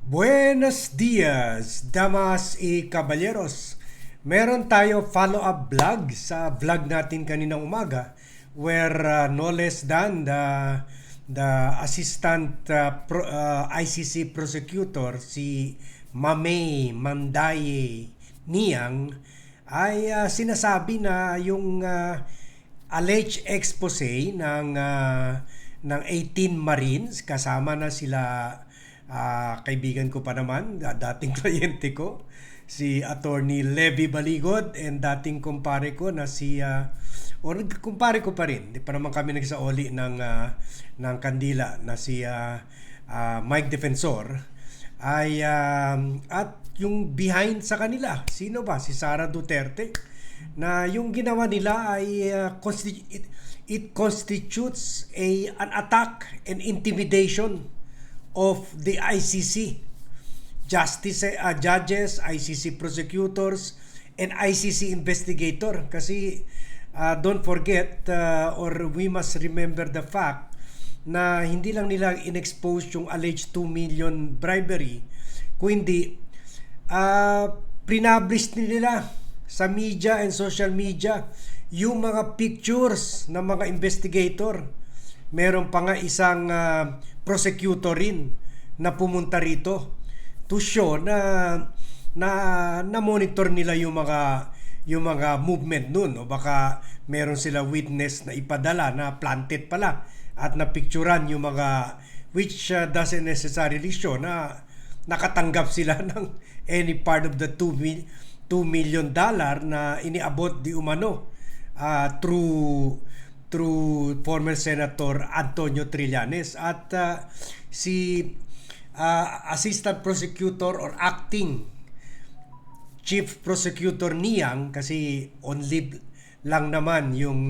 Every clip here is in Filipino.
Buenos dias, damas y caballeros. Meron tayo follow-up vlog sa vlog natin kaninang umaga where no less than the assistant ICC prosecutor si Mamey Mandaye Niang ay sinasabi na yung alleged expose ng 18 Marines kasama na sila. Kaibigan ko pa naman, dating kliyente ko, si Attorney Levy Baligod, and dating kumpare ko na si, kumpare ko pa rin, di pa naman kami nagsaoli ng kandila, na si Mike Defensor, ay, at yung behind sa kanila, sino ba? Si Sara Duterte, na yung ginawa nila ay it constitutes an attack and intimidation of the ICC judges, ICC prosecutors, and ICC investigator. Kasi don't forget or we must remember the fact na hindi lang nila in-expose yung alleged 2 million bribery, kundi prinablish nila sa media and social media yung mga pictures ng mga investigator. Meron pa nga isang prosecutor rin na pumunta rito to show na monitor nila yung mga movement nun, o baka meron sila witness na ipadala na planted pala at napicturan yung mga which doesn't necessarily show na nakatanggap sila ng any part of the $2 million na iniabot di umano through former Senator Antonio Trillanes at si Assistant Prosecutor or Acting Chief Prosecutor Niang, kasi on leave lang naman yung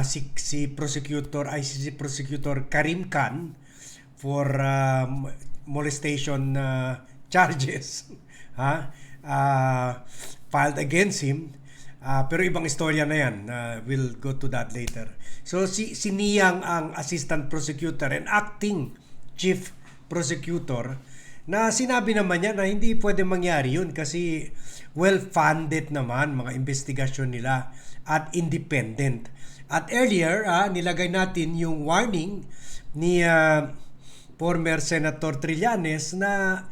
si Prosecutor ICC Prosecutor Karim Khan for molestation charges filed against him. Pero ibang istorya na yan. We'll go to that later. So si Niang ang Assistant Prosecutor and Acting Chief Prosecutor, na sinabi naman niya na hindi pwede mangyari yun kasi well-funded naman mga investigasyon nila at independent. At earlier, nilagay natin yung warning ni former Senator Trillanes na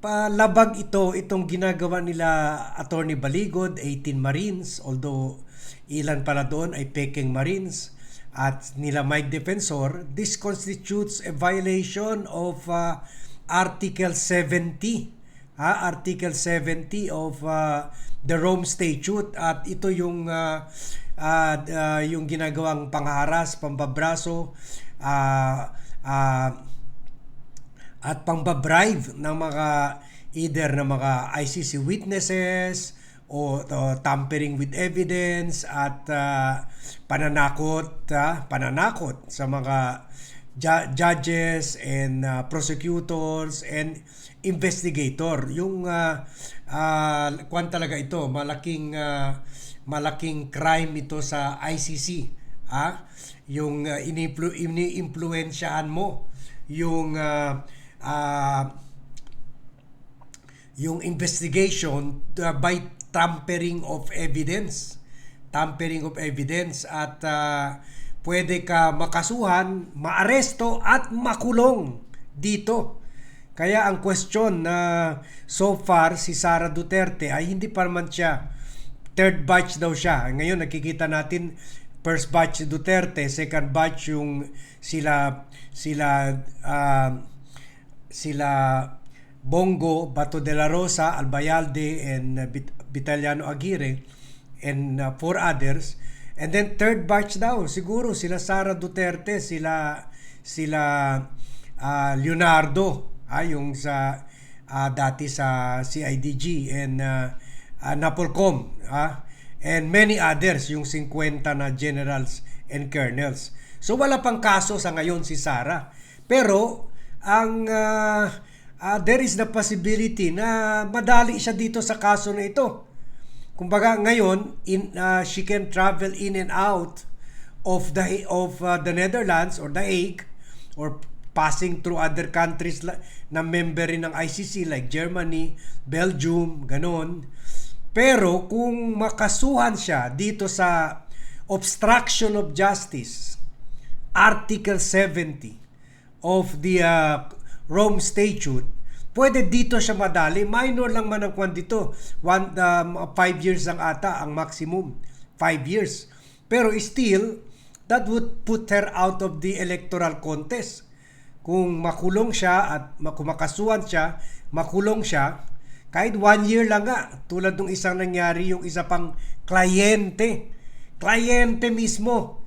palabag itong ginagawa nila Attorney Baligod, 18 Marines, although ilan pala doon ay peking Marines, at nila Mike Defensor. This constitutes a violation of Article 70 Article 70 of the Rome Statute, at ito yung ginagawang pangharas, pambabraso, at pangbabribe ng mga either ng mga ICC witnesses o tampering with evidence at pananakot sa mga judges and prosecutors and investigator. Yung kwan talaga ito, malaking crime ito sa ICC. Yung ini-influensyahan mo yung investigation by tampering of evidence at pwede ka makasuhan, maaresto at makulong dito. Kaya ang question na so far si Sara Duterte ay hindi pa naman siya, third batch daw siya. Ngayon nakikita natin first batch si Duterte, second batch yung sila Bongo, Bato de la Rosa, Albayalde, and Vitaliano Aguirre, and 4 others. And then third batch daw, siguro sila Sara Duterte, sila Leonardo, yung sa dati sa CIDG, and Napolcom, and many others, yung 50 na generals and colonels. So wala pang kaso sa ngayon si Sara. Pero ang there is the possibility na madali siya dito sa kaso na ito. Kumbaga ngayon she can travel in and out of the Netherlands or The Hague or passing through other countries na member rin ng ICC like Germany, Belgium, ganon. Pero kung makasuhan siya dito sa obstruction of justice, Article 70 of the Rome Statute, pwede dito siya madali. Minor lang man ang kwan dito. 5 years ang ata ang maximum. 5 years. Pero still, that would put her out of the electoral contest. Kung makulong siya at makasuhan siya, makulong siya, kahit 1 year lang nga, tulad ng isang nangyari, yung isa pang kliyente mismo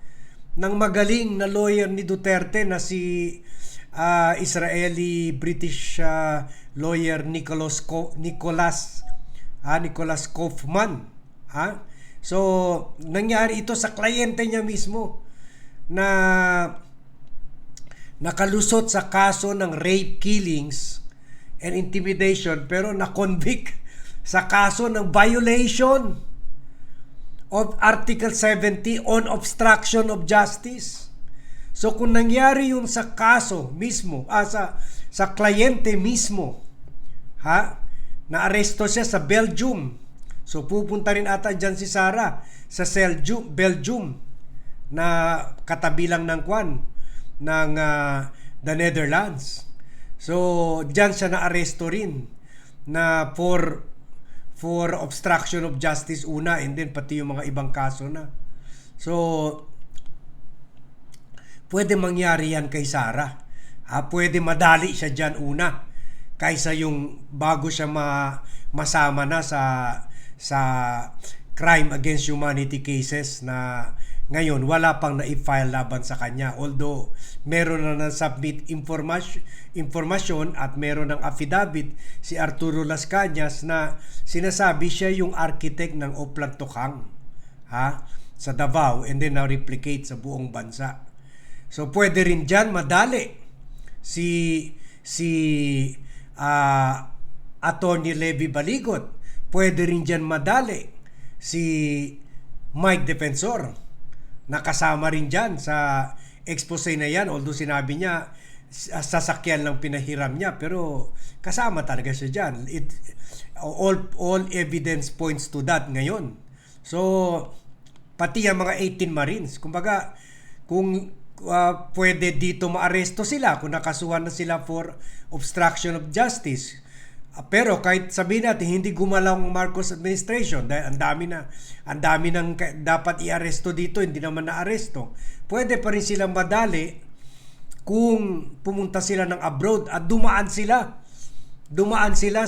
ng magaling na lawyer ni Duterte na si Israeli British lawyer Nicholas Kaufman. So nangyari ito sa kliyente niya mismo na nakalusot sa kaso ng rape, killings and intimidation, pero na-convict sa kaso ng violation of Article 70 on obstruction of justice. So kung nangyari yun sa kaso mismo, sa kliyente mismo, na-aresto siya sa Belgium. So pupunta rin ata dyan si Sara sa Belgium na katabi lang ng the Netherlands. So dyan siya na-aresto rin na for obstruction of justice una, and then pati yung mga ibang kaso na. So pwede mangyari yan kay Sara. Pwede madali siya dyan una kaysa yung bago siya masama na sa crime against humanity cases na ngayon wala pang na-file laban sa kanya. Although meron na na-submit informasyon at meron ng affidavit si Arturo Las Cañas na sinasabi siya yung architect ng Oplan Tokhang sa Davao, and then na-replicate sa buong bansa. So pwede rin dyan madali si Attorney Levy Baligot. Pwede rin dyan madali si Mike Defensor. Nakasama rin dyan sa expose na yan, although sinabi niya sasakyan lang pinahiram niya, pero kasama talaga siya dyan. All evidence points to that ngayon. So pati ang mga 18 Marines, kumbaga kung pwede dito maaresto sila kung nakasuhan na sila for obstruction of justice. Pero kahit sabihin natin hindi gumalaw ang Marcos administration dahil ang dami nang dapat i-aresto dito, hindi naman na-aresto, pwede pa rin silang madali kung pumunta sila ng abroad at dumaan sila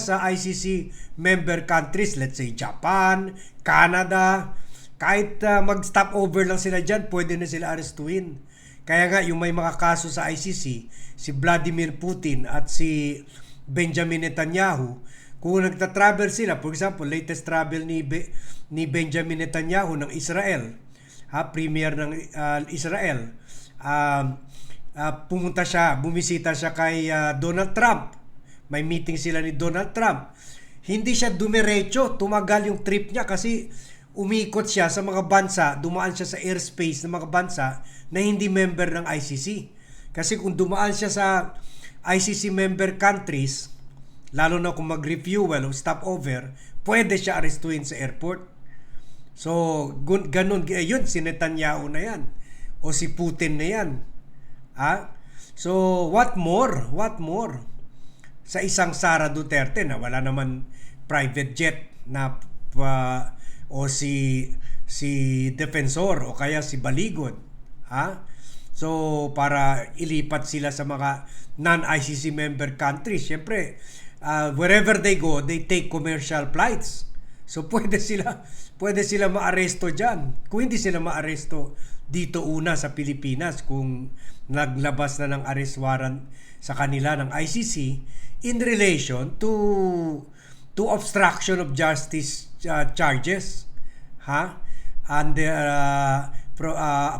sa ICC member countries, let's say Japan, Canada. Kahit mag-stop over lang sila dyan, pwede na sila arestuin. Kaya nga yung may mga kaso sa ICC, si Vladimir Putin at si Benjamin Netanyahu, kung nagta-travel sila, for example, latest travel ni Benjamin Netanyahu ng Israel, premier ng Israel, bumisita siya kay Donald Trump. May meeting sila ni Donald Trump. Hindi siya dumiretso, tumagal yung trip niya kasi umikot siya sa mga bansa, dumaan siya sa airspace ng mga bansa na hindi member ng ICC. Kasi kung dumaan siya sa ICC member countries, lalo na kung mag-refuel o stopover, pwede siya arestuin sa airport. So, ganun, yun, si Netanyahu na yan. O si Putin na yan. So, what more? Sa isang Sara Duterte na wala naman private jet na o si Defensor o kaya si Baligot. So, para ilipat sila sa mga non-ICC member countries. Siyempre, wherever they go, they take commercial flights. So, pwede sila maaresto dyan. Kung hindi sila maaresto dito una sa Pilipinas, kung naglabas na ng arrest warrant sa kanila ng ICC in relation to obstruction of justice charges. Under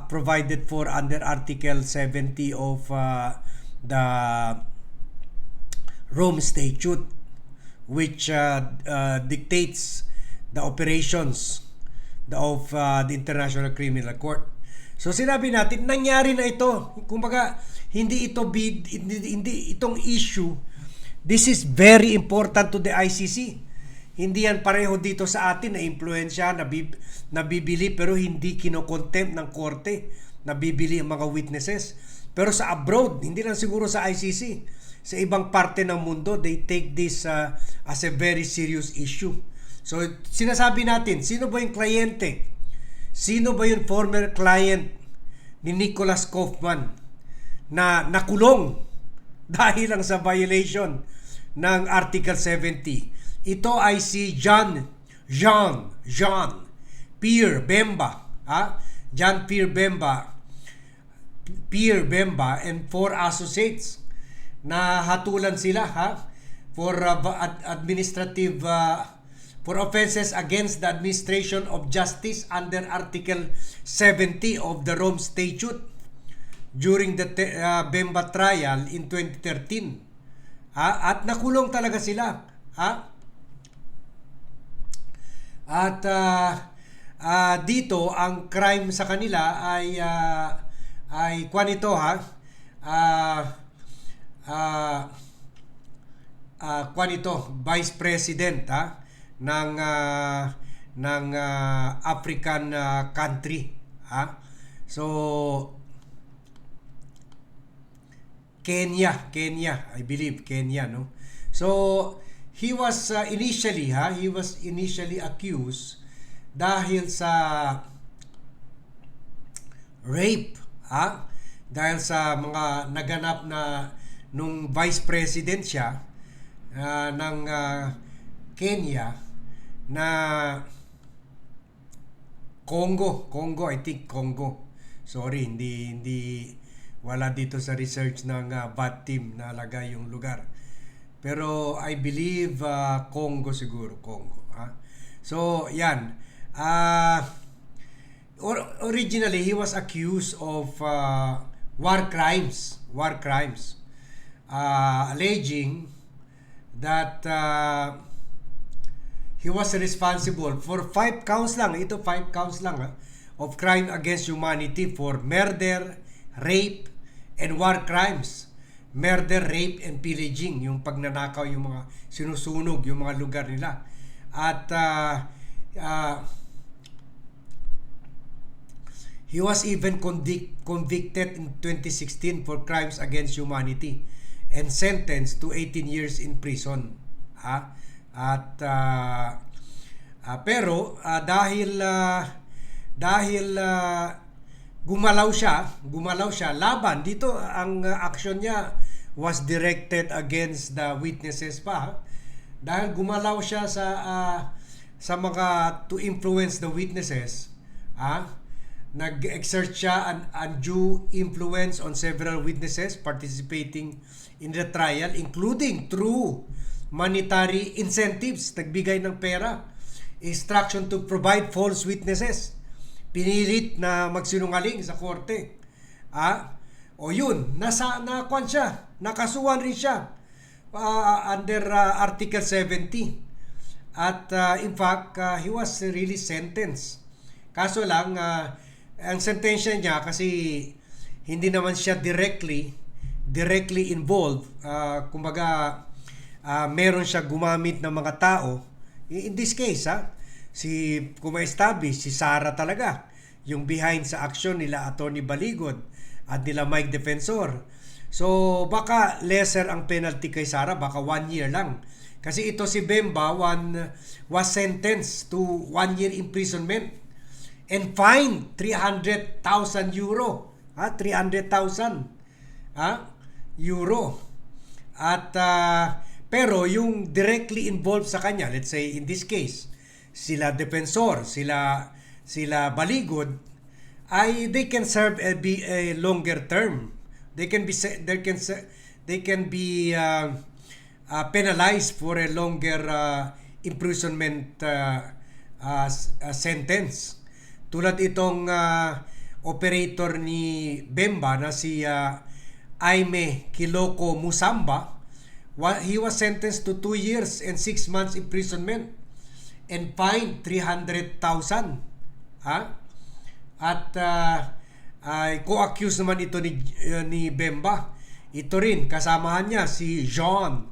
provided for under Article 70 of the Rome Statute, which dictates the operations of the International Criminal Court. So sinabi natin, nangyari na ito. Kumbaga, hindi itong issue. This is very important to the ICC. Hindi yan pareho dito sa atin na impluensya, nabibili pero hindi kinokontempt ng korte, nabibili ang mga witnesses. Pero sa abroad, hindi lang siguro sa ICC, sa ibang parte ng mundo, they take this as a very serious issue. So sinasabi natin, sino ba yung kliyente? Sino ba yung former client ni Nicholas Kaufman na nakulong dahil lang sa violation ng Article 70? Ito ay si Jean Pierre Bemba, Jean Pierre Bemba and 4 associates na hatulan sila for administrative for offenses against the administration of justice under Article 70 of the Rome Statute during the Bemba trial in 2013. At nakulong talaga sila. At dito ang crime sa kanila ay kwanito kwanito Vice President ng African country. So Kenya, I believe Kenya, no? So he was initially accused dahil sa rape, dahil sa mga naganap na nung vice president siya ng Kenya na Congo, I think Congo. Sorry, hindi wala dito sa research ng VAT team na lagay yung lugar. Pero I believe Congo siguro, Congo. So, yan. Originally, he was accused of war crimes. Alleging that he was responsible for 5 counts lang. Ito 5 counts lang of crime against humanity for murder, rape, and war crimes. Murder, rape, and pillaging, yung pagnanakaw, yung mga sinusunog, yung mga lugar nila. At he was even convicted in 2016 for crimes against humanity and sentenced to 18 years in prison. Pero dahil gumalaw siya laban dito, ang action niya was directed against the witnesses pa, dahil gumalaw siya sa mga to influence the witnesses. Nag-exert siya an undue influence on several witnesses participating in the trial, including through monetary incentives, nagbigay ng pera, instruction to provide false witnesses, pinilit na magsinungaling sa korte. O yun, nakasuhan siya, rin siya under Article 70. At in fact, he was really sentenced. Kaso lang, ang sentensya niya, kasi hindi naman siya directly involved. Kumbaga, meron siya gumamit ng mga tao. In this case, kung ma-establish, si Sara talaga yung behind sa action nila Attorney Baligod at nila Mike Defensor. So baka lesser ang penalty kay Sara, baka 1 year lang. Kasi ito si Bemba was sentenced to 1 year imprisonment and fined 300,000 euro. 300,000 euro. At pero yung directly involved sa kanya, let's say in this case, sila Defensor, sila Baligod, they can serve a longer term. They can be penalized for a longer imprisonment sentence. Tulad itong operator ni Bemba na si Aime Kiloko Musamba, he was sentenced to 2 years and 6 months imprisonment and fined 300,000. At ay co-accused naman ito ni Bemba. Ito rin, kasamahan niya si Jacques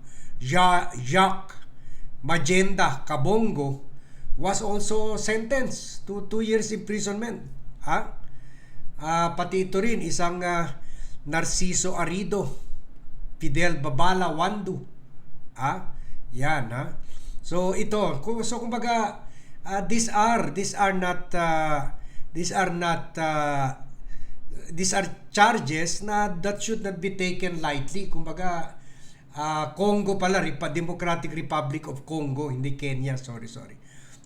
Magenda Kabongo was also sentenced to 2 years imprisonment. Pati ito rin, isang Narciso Arido, Fidel Babala Wandu. Yan. So ito, kumbaga these are not charges that should not be taken lightly. Kumbaga Congo pala, Democratic Republic of Congo, hindi Kenya, sorry.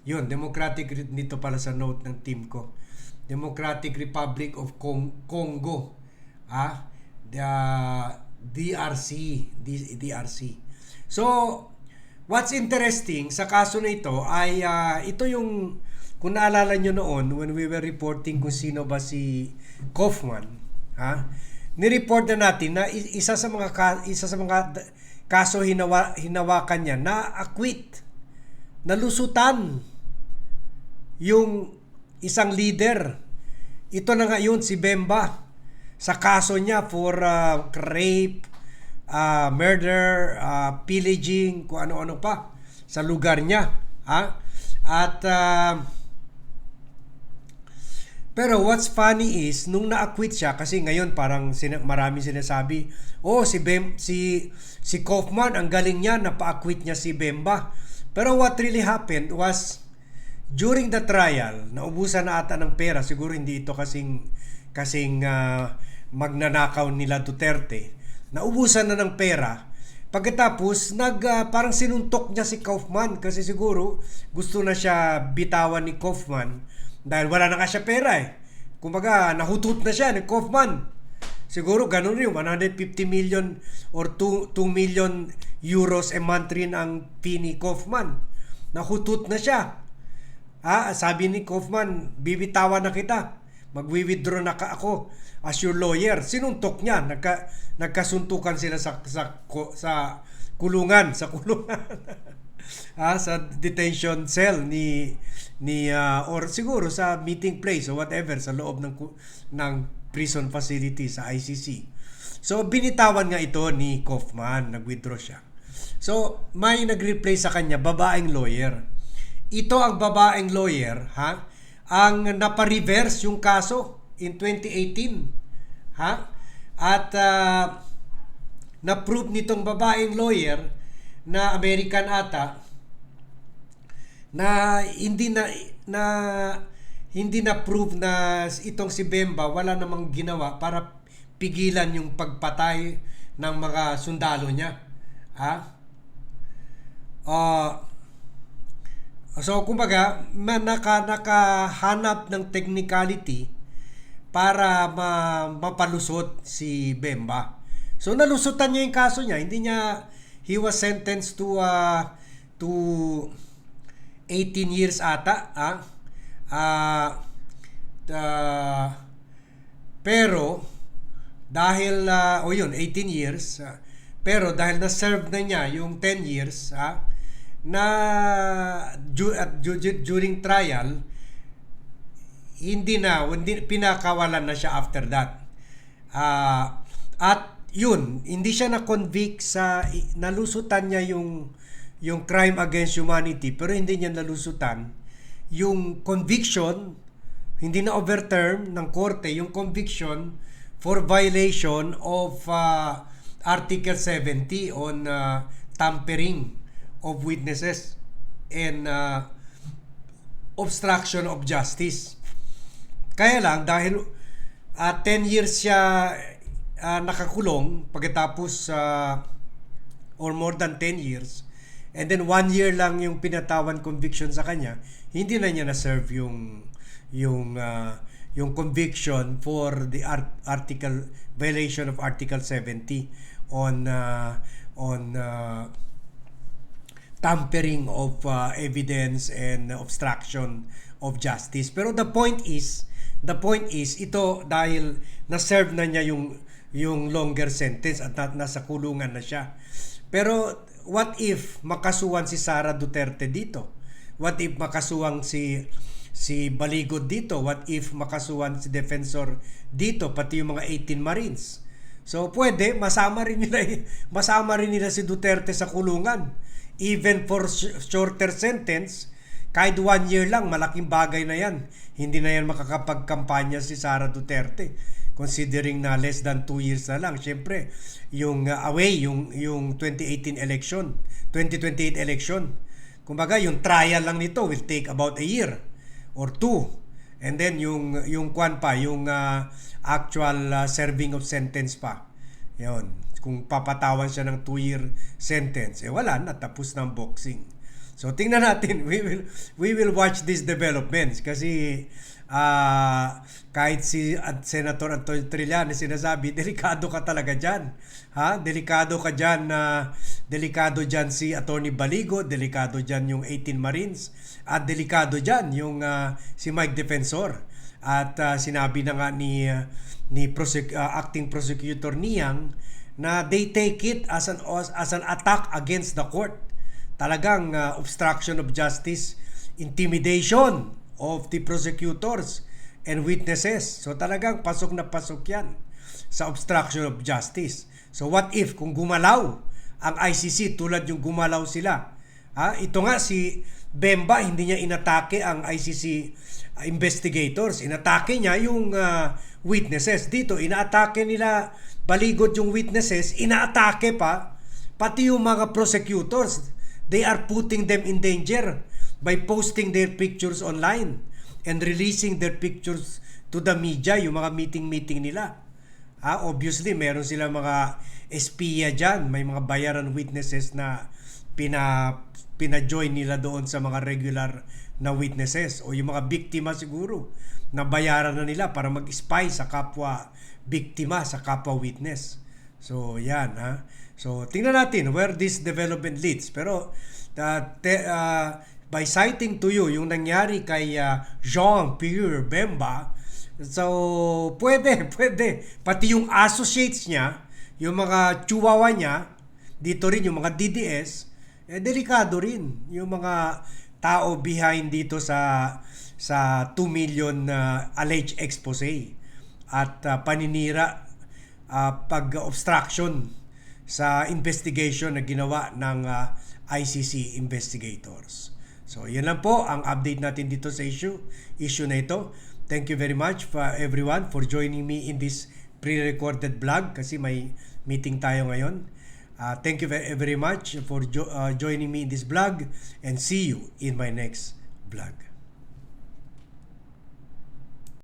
Yun, Democratic nito pala sa note ng team ko. Democratic Republic of Congo. The DRC. So, what's interesting sa kaso na ito ay ito yung, kung naalala nyo noon when we were reporting kung sino ba si Kaufman, ni-report na natin na isa sa mga kaso hinawakan niya na acquit, nalusutan yung isang leader. Ito na nga yun, si Bemba, sa kaso niya for rape, murder, pillaging, kung ano-ano pa sa lugar niya. Pero what's funny is nung na-acquit siya, kasi ngayon parang marami sinasabi, si Kaufman ang galing niya, napa-acquit niya si Bemba. Pero what really happened was during the trial, naubusan na ata ng pera, siguro hindi ito kasing magnanakaw nila Duterte. Naubusan na ng pera. Pagkatapos parang sinuntok niya si Kaufman kasi siguro gusto na siya bitawan ni Kaufman dahil wala na siya pera Kumbaga nahutot na siya ni Kaufman. Siguro ganun rin, 150 million or 2 million euros a month rin ang fee ni Kaufman. Nahutot na siya. Sabi ni Kaufman, bibitawan na kita. Magwi-withdraw na ako as your lawyer. Sinuntok niya. Nagkasuntukan sila sa kulungan. Sa detention cell or siguro sa meeting place or whatever sa loob ng prison facility sa ICC. So binitawan nga ito ni Kaufman, nag-withdraw siya. So may nag-replay sa kanya, babaeng lawyer. Ito ang babaeng lawyer, ang napa-reverse yung kaso in 2018. At na-prove nitong babaeng lawyer na American ata na hindi na prove na itong si Bemba wala namang ginawa para pigilan yung pagpatay ng mga sundalo niya. So kumbaga nakahanap ng technicality para mapalusot si Bemba. So nalusutan niya yung kaso niya. He was sentenced to 18 years ata. Pero dahil 18 years, pero dahil na-serve na niya yung 10 years during trial, hindi pinakawalan na siya after that. At yun, hindi siya na-convict nalusutan niya yung crime against humanity, pero hindi niya nalusutan yung conviction, hindi na overturn ng korte yung conviction for violation of Article 70 on tampering of witnesses and obstruction of justice. Kaya lang dahil 10 years siya nakakulong pagkatapos or more than 10 years, and then 1 year lang yung pinatawan conviction sa kanya, hindi na niya na-serve yung conviction for the violation of Article 70 on tampering of evidence and obstruction of justice. Pero the point is ito dahil na-serve na niya yung longer sentence at nasa kulungan na siya. Pero what if makasuhan si Sara Duterte dito? What if makasuhan si si Baligod dito? What if makasuhan si Defensor dito, pati yung mga 18 Marines? So pwede, masama rin nila si Duterte sa kulungan. Even for shorter sentence, kahit 1 year lang, malaking bagay na yan. Hindi na yan makakapagkampanya si Sara Duterte. Considering na less than 2 years na lang. Siyempre, yung yung 2028 election. Kumbaga, yung trial lang nito will take about a year or 2. And then yung actual serving of sentence pa. Yun. Kung papatawan siya ng 2-year sentence, wala na, tapos ng boxing. So tingnan natin, we will watch these developments kasi kahit si Senator Antonio Trillanes sinasabi, delikado ka talaga diyan. Delikado ka diyan, delikado diyan si Attorney Baligo, delikado diyan yung 18 Marines, at delikado diyan yung si Mike Defensor. At sinabi na nga ni acting prosecutor Niang na they take it as an attack against the court. Talagang obstruction of justice, intimidation of the prosecutors and witnesses. So talagang pasok na pasok yan sa obstruction of justice. So what if kung gumalaw ang ICC tulad yung gumalaw sila? Ito nga si Bemba, hindi niya inatake ang ICC investigators. Inatake niya yung witnesses. Dito, inaatake nila Baligod yung witnesses, inaatake pa pati yung mga prosecutors. They are putting them in danger by posting their pictures online and releasing their pictures to the media, yung mga meeting nila. Obviously, meron sila mga espiya dyan. May mga bayaran witnesses na pina-join nila doon sa mga regular na witnesses. O yung mga biktima siguro na bayaran na nila para mag-spy sa kapwa biktima, sa kapwa witness. So, yan. So, tingnan natin where this development leads. Pero, by citing to you yung nangyari kay Jean-Pierre Bemba, so, pwede. Pati yung associates niya, yung mga chihuahua niya, dito rin yung mga DDS, delikado rin. Yung mga tao behind dito sa 2 million alleged expose at paninira, pag-obstruction sa investigation na ginawa ng ICC investigators. So, yan lang po ang update natin dito sa issue na ito. Thank you very much for everyone for joining me in this pre-recorded vlog kasi may meeting tayo ngayon. Thank you very much for joining me in this vlog and see you in my next vlog.